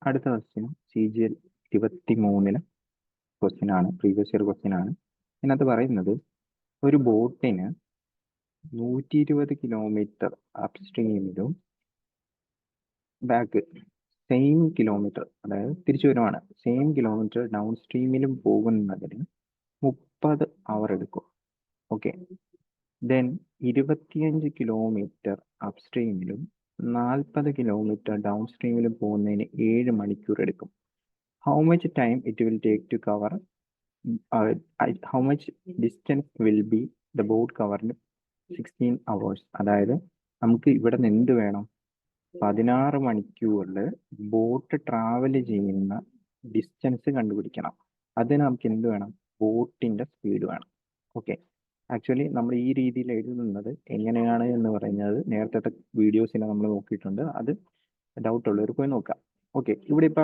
അടുത്ത question CGL 23 question ആണ്, previous year question ആണ്. ഇതിനകത്ത് പറയുന്നത് ഒരു ബോട്ടിന് 120 കിലോമീറ്റർ അപ്സ്ട്രീമിലും ബാക്ക് സെയിം കിലോമീറ്റർ, അതായത് തിരിച്ചു വരുവാണ്, സെയിം കിലോമീറ്റർ ഡൗൺ സ്ട്രീമിലും പോകുന്നതിന് 30 അവർ എടുക്കും. ഓക്കെ, ദെൻ 25 കിലോമീറ്റർ അപ്സ്ട്രീമിലും 40 കിലോമീറ്റർ ഡൗൺ സ്ട്രീമിലും പോകുന്നതിന് 7 മണിക്കൂർ എടുക്കും. How much time it will take to cover, how much distance will be the boat cover in 16 hours. അതായത് നമുക്ക് ഇവിടെ നിന്ന് എന്ത് വേണം, 16 മണിക്കൂറിൽ ബോട്ട് ട്രാവൽ ചെയ്യുന്ന ഡിസ്റ്റൻസ് കണ്ടുപിടിക്കണം. അതിന് നമുക്ക് എന്ത് വേണം, ബോട്ടിന്റെ സ്പീഡ് വേണം. ഓക്കെ, ആക്ച്വലി നമ്മൾ ഈ രീതിയിൽ എഴുതുന്നത് എങ്ങനെയാണ് എന്ന് പറയുന്നത് നേരത്തെ വീഡിയോസിനെ നമ്മൾ നോക്കിയിട്ടുണ്ട്. അത് ഡൗട്ട് ഉള്ളവർ പോയി നോക്കാം. ഓക്കെ, ഇവിടെ ഇപ്പൊ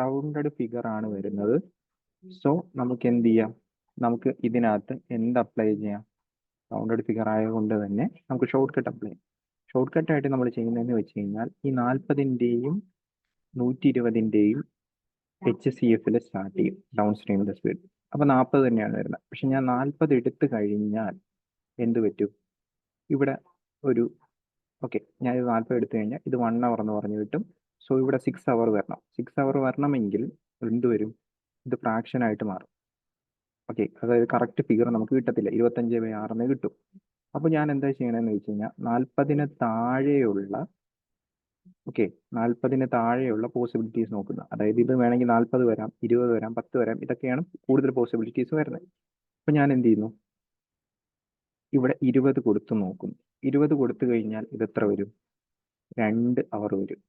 റൗണ്ടഡ് ഫിഗർ ആണ് വരുന്നത്. സോ നമുക്ക് എന്ത് ചെയ്യാം, നമുക്ക് ഇതിനകത്ത് എന്ത് അപ്ലൈ ചെയ്യാം, റൗണ്ടഡ് ഫിഗർ ആയതുകൊണ്ട് തന്നെ നമുക്ക് ഷോർട്ട് കട്ട് അപ്ലൈ ചെയ്യാം. ഷോർട്ട് കട്ടായിട്ട് നമ്മൾ ചെയ്യുന്നതെന്ന് വെച്ച് കഴിഞ്ഞാൽ ഈ 40-ൻ്റെയും 120-ൻ്റെയും HCF സ്റ്റാർട്ട് ചെയ്യും ഡൗൺ സ്ട്രീമിന്റെ സ്പീഡ്. അപ്പോൾ 40 തന്നെയാണ് വരുന്നത്. പക്ഷെ ഞാൻ 40 എടുത്തു കഴിഞ്ഞാൽ എന്ത് പറ്റും, ഇവിടെ ഒരു ഓക്കെ, ഞാൻ ഇത് 40 എടുത്തു കഴിഞ്ഞാൽ ഇത് 1 hour എന്ന് പറഞ്ഞു കിട്ടും. സോ ഇവിടെ 6 hour വരണം. 6 hour വരണമെങ്കിൽ എന്ത് വരും, ഇത് ഫ്രാക്ഷൻ ആയിട്ട് മാറും. ഓക്കെ, അതായത് കറക്റ്റ് ഫിഗർ നമുക്ക് കിട്ടത്തില്ല, 25/6 കിട്ടും. അപ്പോൾ ഞാൻ എന്താ ചെയ്യണമെന്ന് വെച്ച് കഴിഞ്ഞാൽ 40-ന് താഴെയുള്ള 40-ന് താഴെയുള്ള പോസിബിലിറ്റീസ് നോക്കുന്ന, അതായത് ഇത് വേണമെങ്കിൽ 40 വരാം, 20 വരാം, 10 വരാം, ഇതൊക്കെയാണ് കൂടുതൽ പോസിബിലിറ്റീസ് വരുന്നത്. അപ്പോൾ ഞാൻ എന്ത് ചെയ്യുന്നു, ഇവിടെ 20 കൊടുത്ത് നോക്കുന്നു. 20 കൊടുത്തു കഴിഞ്ഞാൽ ഇത് എത്ര വരും, 2 hour വരും.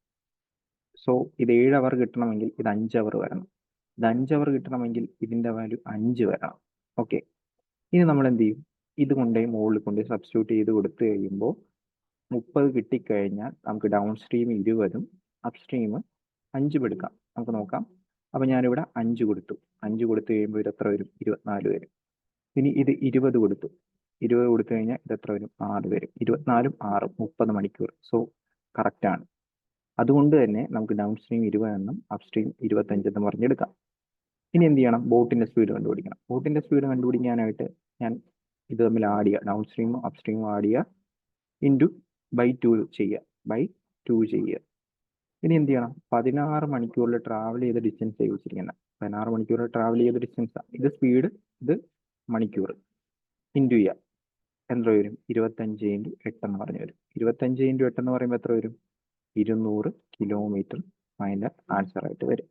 സോ ഇത് 7 hour കിട്ടണമെങ്കിൽ ഇത് 5 hour വരണം. ഇത് 5 hour കിട്ടണമെങ്കിൽ ഇതിൻ്റെ വാല്യൂ 5 വരണം. ഓക്കെ, ഇനി നമ്മൾ എന്ത് ചെയ്യും, ഇത് കൊണ്ടുപോയി മുകളിൽ കൊണ്ടുപോയി സബ്സ്റ്റിറ്റ്യൂട്ട് ചെയ്ത് കൊടുത്തു കഴിയുമ്പോൾ 30 കിട്ടിക്കഴിഞ്ഞാൽ നമുക്ക് ഡൗൺ സ്ട്രീം 20-ഉം അപ് സ്ട്രീം 5 എടുക്കാം. നമുക്ക് നോക്കാം. അപ്പോൾ ഞാനിവിടെ 5 കൊടുത്തു. 5 കൊടുത്തു കഴിയുമ്പോൾ ഇത് എത്ര വരും, 24 വരും. ഇനി ഇത് 20 കൊടുത്തു. 20 കൊടുത്തു കഴിഞ്ഞാൽ ഇത് എത്ര വരും, 6 വരും. 24-ഉം 6-ഉം 30 മണിക്കൂർ. സോ കറക്റ്റാണ്. അതുകൊണ്ട് തന്നെ നമുക്ക് ഡൗൺ സ്ട്രീം 20 എന്നും അപ് സ്ട്രീം 25 എന്നും പറഞ്ഞെടുക്കാം. ഇനി എന്ത് ചെയ്യണം, ബോട്ടിന്റെ സ്പീഡ് കണ്ടുപിടിക്കണം. ബോട്ടിന്റെ സ്പീഡ് കണ്ടുപിടിക്കാനായിട്ട് ഞാൻ ഇത് തമ്മിൽ ആഡ് ചെയ്യുക, ഡൗൺ സ്ട്രീമും അപ് സ്ട്രീമും ആഡ് ചെയ്യുക, ഇൻറ്റു ബൈ 2 ചെയ്യുക, ബൈ 2 ചെയ്യുക. ഇനി എന്ത് ചെയ്യണം, 16 മണിക്കൂറിൽ ട്രാവൽ ചെയ്ത ഡിസ്റ്റൻസ് ചോദിച്ചിരിക്കുന്നത്. 16 മണിക്കൂറിൽ ട്രാവൽ ചെയ്ത ഡിസ്റ്റൻസ്, ഇത് സ്പീഡ്, ഇത് മണിക്കൂർ, ഇൻറ്റു ചെയ്യുക. എത്ര വരും, 25 × 8 എന്ന് പറഞ്ഞു വരും. 25 × 8 എന്ന് പറയുമ്പോൾ എത്ര വരും, 200 കിലോമീറ്റർ അതിൻ്റെ ആൻസർ ആയിട്ട് വരും.